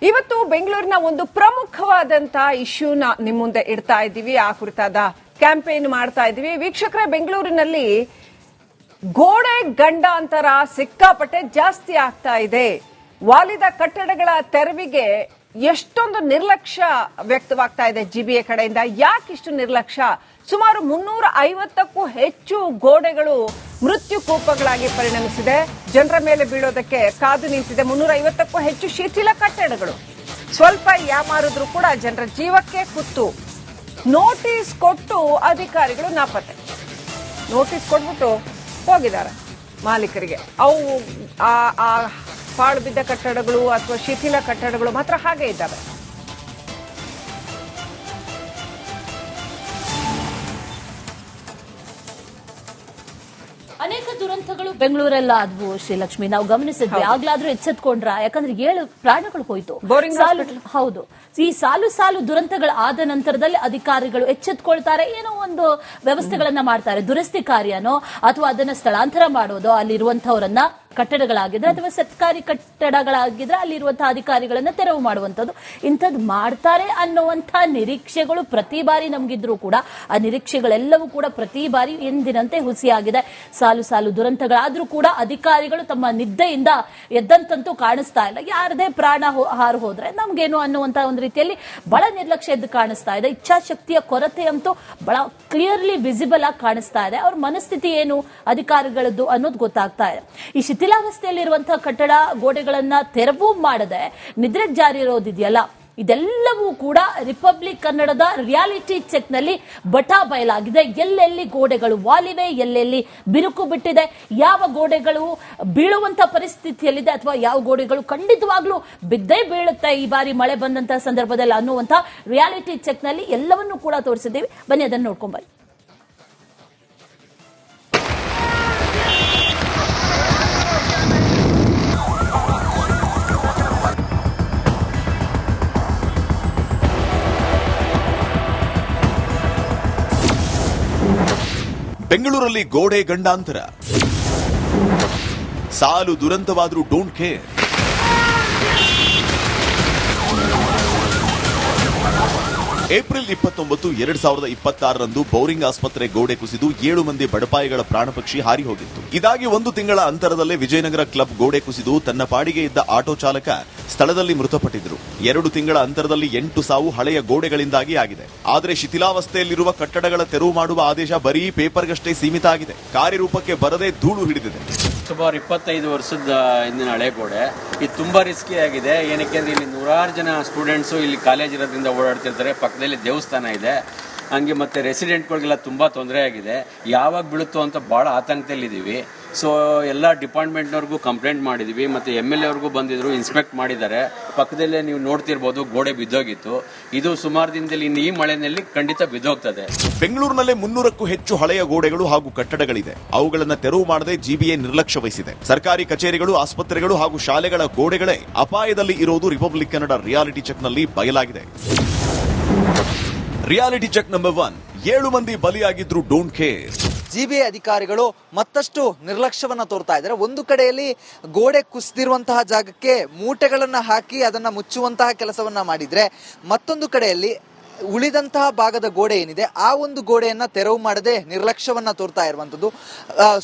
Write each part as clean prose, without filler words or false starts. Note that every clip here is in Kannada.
ಇವತ್ತು ಬೆಂಗಳೂರಿನ ಒಂದು ಪ್ರಮುಖವಾದಂತಹ ಇಶ್ಯೂನ ನಿಮ್ಮ ಮುಂದೆ ಇಡ್ತಾ ಇದ್ದೀವಿ. ಆ ಕುರಿತಾದ ಕ್ಯಾಂಪೇನ್ ಮಾಡ್ತಾ ಇದ್ದೀವಿ. ವೀಕ್ಷಕರೇ, ಬೆಂಗಳೂರಿನಲ್ಲಿ ಗೋಡೆ ಗಂಡಾಂತರ ಸಿಕ್ಕಾಪಟ್ಟೆ ಜಾಸ್ತಿ ಆಗ್ತಾ ಇದೆ. ವಾಲಿದ ಕಟ್ಟಡಗಳ ತೆರವಿಗೆ ಎಷ್ಟೊಂದು ನಿರ್ಲಕ್ಷ್ಯ ವ್ಯಕ್ತವಾಗ್ತಾ ಇದೆ ಜಿಬಿಎ ಕಡೆಯಿಂದ. ಯಾಕಿಷ್ಟು ನಿರ್ಲಕ್ಷ್ಯ? ಸುಮಾರು 350ಕ್ಕೂ ಹೆಚ್ಚು ಗೋಡೆಗಳು ಮೃತ್ಯು ಕೂಪಗಳಾಗಿ ಪರಿಣಮಿಸಿದೆ. ಜನರ ಮೇಲೆ ಬೀಳೋದಕ್ಕೆ ಕಾದು ನಿಂತಿದೆ. 350ಕ್ಕೂ ಹೆಚ್ಚು ಶಿಥಿಲ ಕಟ್ಟಡಗಳು. ಸ್ವಲ್ಪ ಯಾಮಾರಿದ್ರು ಕೂಡ ಜನರ ಜೀವಕ್ಕೆ ಕುತ್ತು. ನೋಟಿಸ್ ಕೊಟ್ಟು ಅಧಿಕಾರಿಗಳು ನಾಪತ್ತೆ. ನೋಟಿಸ್ ಕೊಟ್ಬಿಟ್ಟು ಹೋಗಿದ್ದಾರೆ ಮಾಲೀಕರಿಗೆ. ಅವು ಆ ಪಾಳು ಬಿದ್ದ ಕಟ್ಟಡಗಳು ಅಥವಾ ಶಿಥಿಲ ಕಟ್ಟಡಗಳು ಮಾತ್ರ ಹಾಗೆ ಇದ್ದಾವೆ. ಅನೇಕ ದುರಂತಗಳು ಬೆಂಗಳೂರಲ್ಲ ಆದ್ವು. ಶ್ರೀಲಕ್ಷ್ಮಿ, ನಾವು ಗಮನಿಸಿದ್ವಿ. ಆಗ್ಲಾದ್ರೂ ಎಚ್ಚೆತ್ಕೊಂಡ್ರ? ಯಾಕಂದ್ರೆ 7 ಪ್ರಾಣಗಳು ಹೋಯ್ತು. ಹೌದು. ಈ ಸಾಲು ದುರಂತಗಳ ಆದ ನಂತರದಲ್ಲಿ ಅಧಿಕಾರಿಗಳು ಎಚ್ಚೆತ್ಕೊಳ್ತಾರೆ, ಏನೋ ಒಂದು ವ್ಯವಸ್ಥೆಗಳನ್ನ ಮಾಡ್ತಾರೆ. ದುರಸ್ತಿ ಕಾರ್ಯನೋ ಅಥವಾ ಅದನ್ನ ಸ್ಥಳಾಂತರ ಮಾಡೋದು, ಅಲ್ಲಿರುವಂತವರನ್ನ ಕಟ್ಟಡಗಳಾಗಿದ್ರೆ ಅಥವಾ ಸರ್ಕಾರಿ ಕಟ್ಟಡಗಳಾಗಿದ್ರೆ ಅಲ್ಲಿರುವಂತಹ ಅಧಿಕಾರಿಗಳನ್ನ ತೆರವು ಮಾಡುವಂತದ್ದು, ಇಂಥದ್ದು ಮಾಡ್ತಾರೆ ಅನ್ನುವಂತಹ ನಿರೀಕ್ಷೆಗಳು ಪ್ರತಿ ಬಾರಿ ನಮ್ಗಿದ್ರು ಕೂಡ ಆ ನಿರೀಕ್ಷೆಗಳೆಲ್ಲವೂ ಕೂಡ ಪ್ರತಿ ಬಾರಿ ಎಂದಿನಂತೆ ಹುಸಿಯಾಗಿದೆ. ಸಾಲು ದುರಂತಗಳಾದ್ರೂ ಕೂಡ ಅಧಿಕಾರಿಗಳು ತಮ್ಮ ನಿದ್ದೆಯಿಂದ ಎದ್ದಂತಂತೂ ಕಾಣಿಸ್ತಾ ಇಲ್ಲ. ಯಾರದೇ ಪ್ರಾಣ ಹಾರು ಹೋದ್ರೆ ನಮ್ಗೇನು ಅನ್ನುವಂತ ಒಂದು ರೀತಿಯಲ್ಲಿ ಬಹಳ ನಿರ್ಲಕ್ಷ್ಯ ಎದ್ದು ಕಾಣಿಸ್ತಾ ಇದೆ. ಇಚ್ಛಾಶಕ್ತಿಯ ಕೊರತೆ ಅಂತೂ ಬಹಳ ಕ್ಲಿಯರ್ಲಿ ವಿಸಿಬಲ್ ಆಗಿ ಕಾಣಿಸ್ತಾ ಇದೆ. ಅವ್ರ ಮನಸ್ಥಿತಿ ಏನು ಅಧಿಕಾರಿಗಳದ್ದು ಅನ್ನೋದು ಗೊತ್ತಾಗ್ತಾ ಇದೆ. ಈ ಶಿಥಿಲಾವಸ್ಥೆಯಲ್ಲಿರುವಂತಹ ಕಟ್ಟಡ ಗೋಡೆಗಳನ್ನ ತೆರವು ಮಾಡದೆ ನಿದ್ರೆ ಜಾರಿ ಇರೋದಿದೆಯಲ್ಲ, ಇದೆಲ್ಲವೂ ಕೂಡ ರಿಪಬ್ಲಿಕ್ ಕನ್ನಡದ ರಿಯಾಲಿಟಿ ಚೆಕ್ ನಲ್ಲಿ ಬಟಾ ಬಯಲಾಗಿದೆ. ಎಲ್ಲೆಲ್ಲಿ ಗೋಡೆಗಳು ವಾಲಿವೆ, ಎಲ್ಲೆಲ್ಲಿ ಬಿರುಕು ಬಿಟ್ಟಿದೆ, ಯಾವ ಗೋಡೆಗಳು ಬೀಳುವಂತ ಪರಿಸ್ಥಿತಿಯಲ್ಲಿದೆ ಅಥವಾ ಯಾವ ಗೋಡೆಗಳು ಖಂಡಿತವಾಗ್ಲೂ ಬಿದ್ದೇ ಬೀಳುತ್ತೆ ಈ ಬಾರಿ ಮಳೆ ಬಂದಂತಹ ಸಂದರ್ಭದಲ್ಲಿ ಅನ್ನುವಂತ ರಿಯಾಲಿಟಿ ಚೆಕ್ ನಲ್ಲಿ ಎಲ್ಲವನ್ನೂ ಕೂಡ ತೋರಿಸಿದ್ದೀವಿ. ಬನ್ನಿ ಅದನ್ನು ನೋಡ್ಕೊಂಡ್ ಬನ್ನಿ. ಬೆಂಗಳೂರಲ್ಲಿ ಗೋಡೆ ಗಂಡಾಂತರ, ಸಾಲು ದುರಂತವಾದರೂ ಡೋಂಟ್ ಕೇರ್. ಏಪ್ರಿಲ್ 29, 2026ರಂದು ಬೌರಿಂಗ್ ಆಸ್ಪತ್ರೆ ಗೋಡೆ ಕುಸಿದು 7 ಮಂದಿ ಬಡಪಾಯಿಗಳ ಪ್ರಾಣಪಕ್ಷಿ ಹಾರಿ ಹೋಗಿತ್ತು. ಇದಾಗಿ 1 ತಿಂಗಳ ಅಂತರದಲ್ಲೇ ವಿಜಯನಗರ ಕ್ಲಬ್ ಗೋಡೆ ಕುಸಿದು ತನ್ನ ಪಾಡಿಗೆ ಇದ್ದ ಆಟೋ ಚಾಲಕ ಸ್ಥಳದಲ್ಲಿ ಮೃತಪಟ್ಟಿದ್ರು. 2 ತಿಂಗಳ ಅಂತರದಲ್ಲಿ 8 ಸಾವು ಹಳೆಯ ಗೋಡೆಗಳಿಂದಾಗಿ ಆಗಿದೆ. ಆದರೆ ಶಿಥಿಲಾವಸ್ಥೆಯಲ್ಲಿರುವ ಕಟ್ಟಡಗಳ ತೆರವು ಮಾಡುವ ಆದೇಶ ಬರೀ ಪೇಪರ್ಗಷ್ಟೇ ಸೀಮಿತ ಆಗಿದೆ. ಕಾರ್ಯರೂಪಕ್ಕೆ ಬರದೇ ಧೂಳು ಹಿಡಿದಿದೆ. ಸುಮಾರು 25 ವರ್ಷದ ಹಿಂದಿನ ಹಳೆ ಗೋಡೆ. ಇದು ತುಂಬಾ ರಿಸ್ಕಿ ಆಗಿದೆ. ಏನಕ್ಕೆ ಅಂದ್ರೆ ಇಲ್ಲಿ 100 ಜನ ಸ್ಟೂಡೆಂಟ್ಸು ಇಲ್ಲಿ ಕಾಲೇಜ್ ಇರೋದ್ರಿಂದ ಓಡಾಡ್ತಿರ್ತಾರೆ. ಪಕ್ಕದಲ್ಲಿ ದೇವಸ್ಥಾನ ಇದೆ. ಹಂಗೆ ಮತ್ತೆ ರೆಸಿಡೆಂಟ್ಗಳಿಗೆಲ್ಲ ತುಂಬಾ ತೊಂದರೆ ಆಗಿದೆ. ಯಾವಾಗ ಬೀಳುತ್ತೋ ಅಂತ ಬಹಳ ಆತಂಕದಲ್ಲಿದ್ದೀವಿ. ಸೊ ಎಲ್ಲ ಡಿಪಾರ್ಟ್ಮೆಂಟ್ನವ್ರಿಗೂ ಕಂಪ್ಲೇಂಟ್ ಮಾಡಿದ್ವಿ. ಮತ್ತೆ MLA ಅವ್ರಿಗೂ ಬಂದಿದ್ರು, ಇನ್ಸ್ಪೆಕ್ಟ್ ಮಾಡಿದ್ದಾರೆ. ಪಕ್ಕದಲ್ಲೇ ನೀವು ನೋಡ್ತಿರ್ಬೋದು, ಗೋಡೆ ಬಿದ್ದೋಗಿತ್ತು. ಇದು ಸುಮಾರು ದಿನದಲ್ಲಿ ಇನ್ನು ಈ ಮಳೆಯಲ್ಲಿ ಖಂಡಿತ ಬಿದ್ದೋಗ್ತದೆ. ಬೆಂಗಳೂರಿನಲ್ಲೇ 300ಕ್ಕೂ ಹೆಚ್ಚು ಹಳೆಯ ಗೋಡೆಗಳು ಹಾಗೂ ಕಟ್ಟಡಗಳಿದೆ. ಅವುಗಳನ್ನು ತೆರವು ಮಾಡದೆ ಜಿಬಿಎ ನಿರ್ಲಕ್ಷ್ಯ ವಹಿಸಿದೆ. ಸರ್ಕಾರಿ ಕಚೇರಿಗಳು, ಆಸ್ಪತ್ರೆಗಳು ಹಾಗೂ ಶಾಲೆಗಳ ಗೋಡೆಗಳೇ ಅಪಾಯದಲ್ಲಿ ಇರೋದು ರಿಪಬ್ಲಿಕ್ ಕನ್ನಡ ರಿಯಾಲಿಟಿ ಚೆಕ್ನಲ್ಲಿ ಬಯಲಾಗಿದೆ. ರಿಯಾಲಿಟಿ ಚೆಕ್ ನಂಬರ್ 1, 7 ಮಂದಿ ಬಲಿಯಾಗಿದ್ರು ಡೋಂಟ್ ಕೇರ್. ಜಿಬಿಎ ಅಧಿಕಾರಿಗಳು ಮತ್ತಷ್ಟು ನಿರ್ಲಕ್ಷ್ಯವನ್ನ ತೋರ್ತಾ ಇದ್ದಾರೆ. ಒಂದು ಕಡೆಯಲ್ಲಿ ಗೋಡೆ ಕುಸಿದಿರುವಂತಹ ಜಾಗಕ್ಕೆ ಮೂಟೆಗಳನ್ನ ಹಾಕಿ ಅದನ್ನ ಮುಚ್ಚುವಂತಹ ಕೆಲಸವನ್ನ ಮಾಡಿದ್ರೆ, ಮತ್ತೊಂದು ಕಡೆಯಲ್ಲಿ ಉಳಿದಂತಹ ಭಾಗದ ಗೋಡೆ ಏನಿದೆ ಆ ಒಂದು ಗೋಡೆಯನ್ನ ತೆರವು ಮಾಡದೆ ನಿರ್ಲಕ್ಷ್ಯವನ್ನ ತೋರ್ತಾ ಇರುವಂತದ್ದು.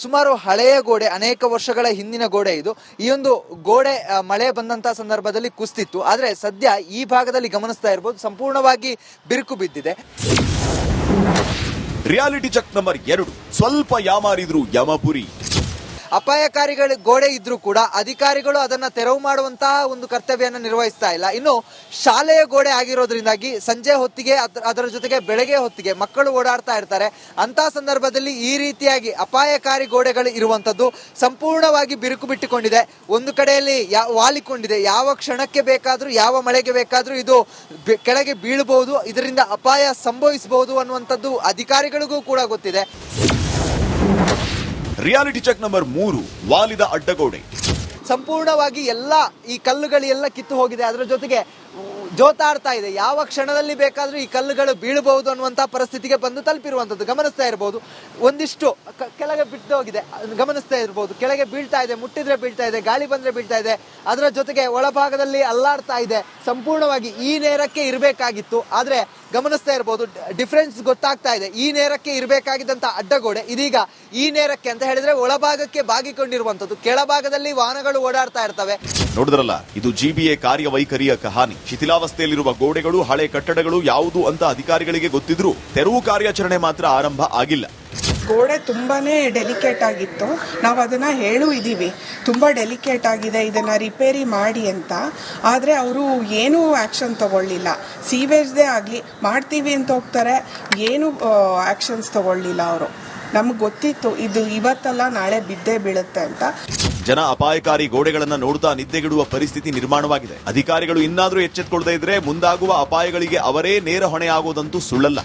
ಸುಮಾರು ಹಳೆಯ ಗೋಡೆ, ಅನೇಕ ವರ್ಷಗಳ ಹಿಂದಿನ ಗೋಡೆ ಇದು. ಈ ಒಂದು ಗೋಡೆ ಮಳೆ ಬಂದಂತಹ ಸಂದರ್ಭದಲ್ಲಿ ಕುಸಿತಿತ್ತು. ಆದ್ರೆ ಸದ್ಯ ಈ ಭಾಗದಲ್ಲಿ ಗಮನಿಸ್ತಾ ಇರಬಹುದು, ಸಂಪೂರ್ಣವಾಗಿ ಬಿರುಕು ಬಿದ್ದಿದೆ. ರಿಯಾಲಿಟಿ ಚೆಕ್ ನಂಬರ್ 2, ಸ್ವಲ್ಪ ಯಾಮಾರಿದ್ರು ಯಮಪುರಿ. ಅಪಾಯಕಾರಿಗಳ ಗೋಡೆ ಇದ್ರೂ ಕೂಡ ಅಧಿಕಾರಿಗಳು ಅದನ್ನ ತೆರವು ಮಾಡುವಂತಹ ಒಂದು ಕರ್ತವ್ಯನ ನಿರ್ವಹಿಸ್ತಾ ಇಲ್ಲ. ಇನ್ನು ಶಾಲೆಯ ಗೋಡೆ ಆಗಿರೋದ್ರಿಂದಾಗಿ ಸಂಜೆ ಹೊತ್ತಿಗೆ ಅದರ ಜೊತೆಗೆ ಬೆಳಗ್ಗೆ ಹೊತ್ತಿಗೆ ಮಕ್ಕಳು ಓಡಾಡ್ತಾ ಇರ್ತಾರೆ. ಅಂತ ಸಂದರ್ಭದಲ್ಲಿ ಈ ರೀತಿಯಾಗಿ ಅಪಾಯಕಾರಿ ಗೋಡೆಗಳು ಇರುವಂತದ್ದು ಸಂಪೂರ್ಣವಾಗಿ ಬಿರುಕು ಬಿಟ್ಟುಕೊಂಡಿದೆ. ಒಂದು ಕಡೆಯಲ್ಲಿ ವಾಲಿಕೊಂಡಿದೆ. ಯಾವ ಕ್ಷಣಕ್ಕೆ ಬೇಕಾದ್ರೂ, ಯಾವ ಮಳೆಗೆ ಬೇಕಾದ್ರೂ ಇದು ಕೆಳಗೆ ಬೀಳಬಹುದು, ಇದರಿಂದ ಅಪಾಯ ಸಂಭವಿಸಬಹುದು ಅನ್ನುವಂಥದ್ದು ಅಧಿಕಾರಿಗಳಿಗೂ ಕೂಡ ಗೊತ್ತಿದೆ. ರಿಯಾಲಿಟಿ ಚೆಕ್ ನಂಬರ್ 3, ವಾಲಿದ ಅಡ್ಡಗೋಡೆ. ಸಂಪೂರ್ಣವಾಗಿ ಎಲ್ಲ ಈ ಕಲ್ಲುಗಳೆಲ್ಲ ಕಿತ್ತು ಹೋಗಿದೆ. ಅದರ ಜೊತೆಗೆ ಜೋತಾಡ್ತಾ ಇದೆ. ಯಾವ ಕ್ಷಣದಲ್ಲಿ ಬೇಕಾದ್ರೂ ಈ ಕಲ್ಲುಗಳು ಬೀಳಬಹುದು ಅನ್ನುವಂತಹ ಪರಿಸ್ಥಿತಿಗೆ ಬಂದು ತಲುಪಿರುವಂತದ್ದು ಗಮನಿಸ್ತಾ ಇರಬಹುದು. ಒಂದಿಷ್ಟು ಕೆಳಗೆ ಬಿಟ್ಟು ಹೋಗಿದೆ, ಗಮನಿಸ್ತಾ ಇರಬಹುದು. ಕೆಳಗೆ ಬೀಳ್ತಾ ಇದೆ, ಮುಟ್ಟಿದ್ರೆ ಬೀಳ್ತಾ ಇದೆ, ಗಾಳಿ ಬಂದ್ರೆ ಬೀಳ್ತಾ ಇದೆ. ಅದರ ಜೊತೆಗೆ ಒಳಭಾಗದಲ್ಲಿ ಅಲ್ಲಾಡ್ತಾ ಇದೆ. ಸಂಪೂರ್ಣವಾಗಿ ಈ ನೇರಕ್ಕೆ ಇರಬೇಕಾಗಿತ್ತು, ಆದ್ರೆ ಗಮನಿಸ್ತಾ ಇರಬಹುದು ಡಿಫರೆನ್ಸ್ ಗೊತ್ತಾಗ್ತಾ ಇದೆ. ಈ ನೇರಕ್ಕೆ ಇರಬೇಕಾಗಿದ್ದಂತ ಅಡ್ಡಗೋಡೆ ಇದೀಗ ಈ ನೇರಕ್ಕೆ ಅಂತ ಹೇಳಿದ್ರೆ ಒಳಭಾಗಕ್ಕೆ ಬಾಗಿಕೊಂಡಿರುವಂತದ್ದು. ಕೆಳಭಾಗದಲ್ಲಿ ವಾಹನಗಳು ಓಡಾಡ್ತಾ ಇರ್ತವೆ. ನೋಡಿದ್ರಲ್ಲ, ಇದು ಜಿಬಿಎ ಕಾರ್ಯವೈಖರಿಯ ಕಹಾನಿ. ಶಿಥಿಲಾವಸ್ಥೆಯಲ್ಲಿರುವ ಗೋಡೆಗಳು, ಹಳೆ ಕಟ್ಟಡಗಳು ಯಾವುದು ಅಂತ ಅಧಿಕಾರಿಗಳಿಗೆ ಗೊತ್ತಿದ್ರೂ ತೆರವು ಕಾರ್ಯಾಚರಣೆ ಮಾತ್ರ ಆರಂಭ ಆಗಿಲ್ಲ. ಗೋಡೆ ತುಂಬಾನೇ ಡೆಲಿಕೇಟ್ ಆಗಿತ್ತು. ನಾವು ಅದನ್ನ ಇದೀವಿ, ತುಂಬಾ ಡೆಲಿಕೇಟ್ ಆಗಿದೆ, ಇದನ್ನ ರಿಪೇರಿ ಮಾಡಿ ಅಂತ. ಆದ್ರೆ ಅವರು ಏನೂ ಆಕ್ಷನ್ ತಗೊಳ್ಳಿಲ್ಲ. ಸೀವೇಜ್ದೇ ಆಗ್ಲಿ ಮಾಡ್ತೀವಿ ಅಂತ ಹೋಗ್ತಾರೆ, ಏನು ಆಕ್ಷನ್ಸ್ ತಗೊಳ್ಳಿಲ್ಲ ಅವರು. ನಮ್ಗೆ ಗೊತ್ತಿತ್ತು ಇದು ಇವತ್ತಲ್ಲ ನಾಳೆ ಬಿದ್ದೇ ಬೀಳುತ್ತೆ ಅಂತ. ಜನ ಅಪಾಯಕಾರಿ ಗೋಡೆಗಳನ್ನ ನೋಡ್ತಾ ನಿದ್ದೆಗೆಡುವ ಪರಿಸ್ಥಿತಿ ನಿರ್ಮಾಣವಾಗಿದೆ. ಅಧಿಕಾರಿಗಳು ಇನ್ನಾದ್ರೂ ಎಚ್ಚೆತ್ತುಕೊಳ್ಳದೇ ಇದ್ರೆ ಮುಂದಾಗುವ ಅಪಾಯಗಳಿಗೆ ಅವರೇ ನೇರ ಹೊಣೆಯಾಗೋದಂತೂ ಸುಳ್ಳಲ್ಲ.